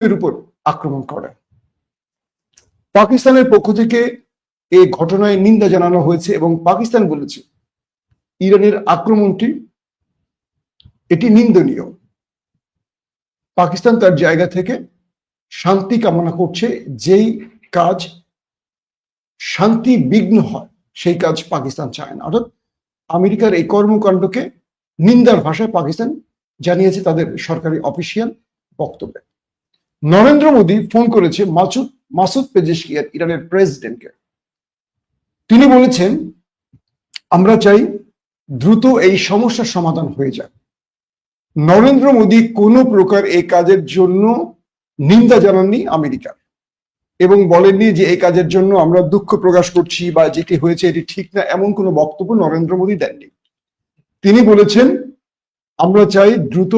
এর উপর আক্রমণ করে। পাকিস্তানের পক্ষ থেকে এই ঘটনায় নিন্দা জানানো হয়েছে এবং পাকিস্তান বলেছে ইরানের আক্রমণটি এটি নিন্দনীয়। পাকিস্তান তার জায়গা থেকে শান্তি কামনা করছে, যেই কাজ শান্তি বিঘ্ন হয় সেই কাজ পাকিস্তান চায় না। অর্থাৎ আমেরিকার এই কর্মকাণ্ডকে নিন্দার ভাষায় পাকিস্তান জানিয়েছে তাদের সরকারি অফিসিয়াল বক্তব্যে। নরেন্দ্র মোদী ফোন করেছে মাসুদ পেজেশকিয়ান, ইরানের প্রেসিডেন্টকে। তিনি বলেছেন, আমরা চাই দ্রুত এই সমস্যার সমাধান হয়ে যায়। নরেন্দ্র মোদী কোনো প্রকার এই কাজের জন্য নিন্দা জানাননি আমেরিকার এবং বলেননি যে এই কাজের জন্য আমরা দুঃখ প্রকাশ করছি বা যেটি হয়েছে এটি ঠিক না, এমন কোনো বক্তব্য নরেন্দ্র মোদী দেননি। তিনি বলেছেন, আমরা চাই দ্রুত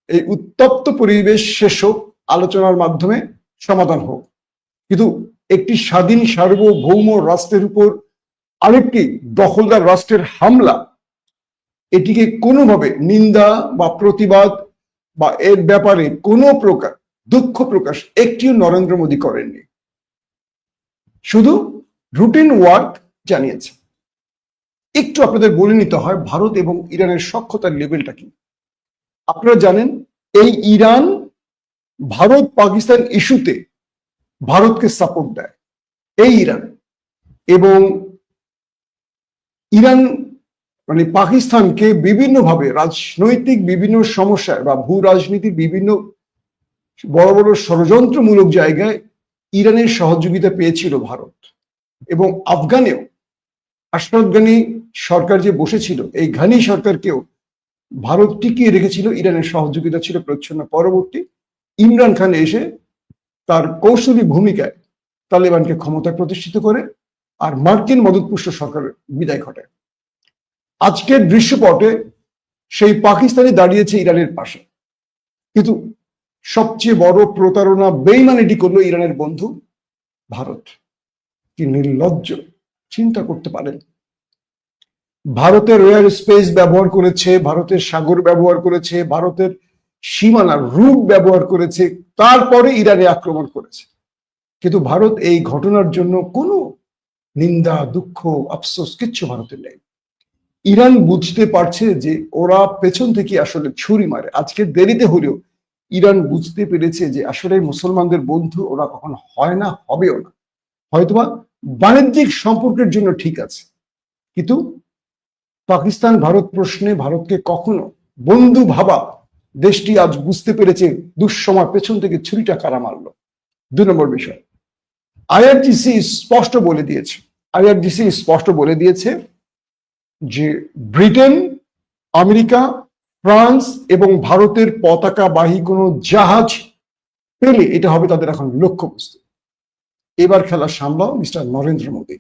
এই উত্তপ্ত পরিবেশ শেষ হোক, আলোচনার মাধ্যমে সমাধান হোক। কিন্তু একটি স্বাধীন সার্বভৌম রাষ্ট্রের উপর আরেকটি দখলদার রাষ্ট্রের হামলা, এটিকে কোনোভাবে নিন্দা বা প্রতিবাদ বা এর ব্যাপারে কোনো প্রকার দুঃখ প্রকাশ একটিও নরেন্দ্র মোদী করেননি, শুধু রুটিন ওয়ার্ক জানিয়েছে। একটু আপনাদের বলে নিতে হয় ভারত এবং ইরানের সখ্যতার লেভেলটা কি। আপনারা জানেন এই ইরান ভারত পাকিস্তান ইস্যুতে ভারতকে সাপোর্ট দেয়, এই ইরান। এবং ইরান মানে পাকিস্তানকে বিভিন্নভাবে রাজনৈতিক বিভিন্ন সমস্যায় বা ভূ রাজনীতির বিভিন্ন বড় বড় ষড়যন্ত্রমূলক জায়গায় ইরানের সহযোগিতা পেয়েছিল ভারত। এবং আফগানেও আশরাফ গানি সরকার যে বসেছিল, এই ঘানি সরকারকেও ভারত টিকিয়ে রেখেছিল, ইরানের সহযোগিতা ছিল প্রচ্ছন্ন। পরবর্তী ইমরান খান এসে তার কৌশলী ভূমিকায় তালেবানকে ক্ষমতায় প্রতিষ্ঠিত করে আর মার্কিন মদতপুষ্ট সরকারের বিদায় ঘটায়। আজকের দৃশ্যপটে সেই পাকিস্তানি দাঁড়িয়েছে ইরানের পাশে, কিন্তু সবচেয়ে বড় প্রতারণা বেইমানিটি করলো ইরানের বন্ধু ভারত। কি নির্লজ্জ, চিন্তা করতে পারেন। ভারতের এয়ার স্পেস ব্যবহার করেছে, ভারতের সাগর ব্যবহার করেছে, ভারতের সীমানার রূপ ব্যবহার করেছে, তারপরে ইরানে আক্রমণ করেছে। কিন্তু ভারত এই ঘটনার জন্য কোনো নিন্দা, দুঃখ, আফসোস কিচ্ছু ভারতের নেই। ইরান বুঝতে পারছে যে ওরা পেছন থেকে আসলে ছুরি মারে। আজকে দেরিতে হলেও ইরান বুঝতে পেরেছে যে আসলে মুসলমানদের বন্ধু ওরা কখনো হয় না, হবেও না। হয়তোবা বাণিজ্যিক সম্পর্কের জন্য ঠিক আছে, কিন্তু পাকিস্তান ভারত প্রশ্নে ভারতকে কখনো বন্ধু ভাবা দেশটি আজ বুঝতে পেরেছে দুঃসময় পেছন থেকে ছুরিটা কারা মারলো। 2 নম্বর বিষয়, আইআরজিসি স্পষ্ট বলে দিয়েছে যে ব্রিটেন, আমেরিকা, ফ্রান্স এবং ভারতের পতাকাবাহী কোনো জাহাজ পেলে এটা হবে তাদের এখন লক্ষ্যবস্তু। এবার খেলা সামলাও মিস্টার নরেন্দ্র মোদী।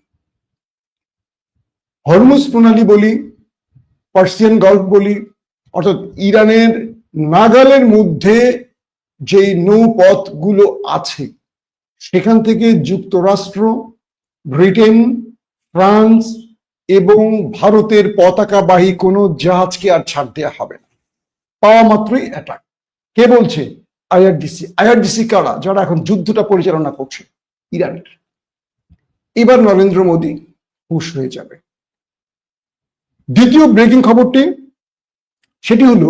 হরমুজ প্রণালী বলি, পার্সিয়ান গল্ফ বলি, অর্থাৎ ইরানের নাগালের মধ্যে যেই নৌপথগুলো আছে সেখান থেকে যুক্তরাষ্ট্র, ব্রিটেন, ফ্রান্স এবং ভারতের পতাকাবাহী কোনো জাহাজকে আর ছাড় দেওয়া হবে না। পাওয়া মাত্রই অ্যাটাক। কে বলছে? আইআরজিসি কারা? যারা এখন যুদ্ধটা পরিচালনা করছে ইরানের। এবার নরেন্দ্র মোদী হুঁশ হয়ে যাবে। দ্বিতীয় ব্রেকিং খবরটি সেটি হলো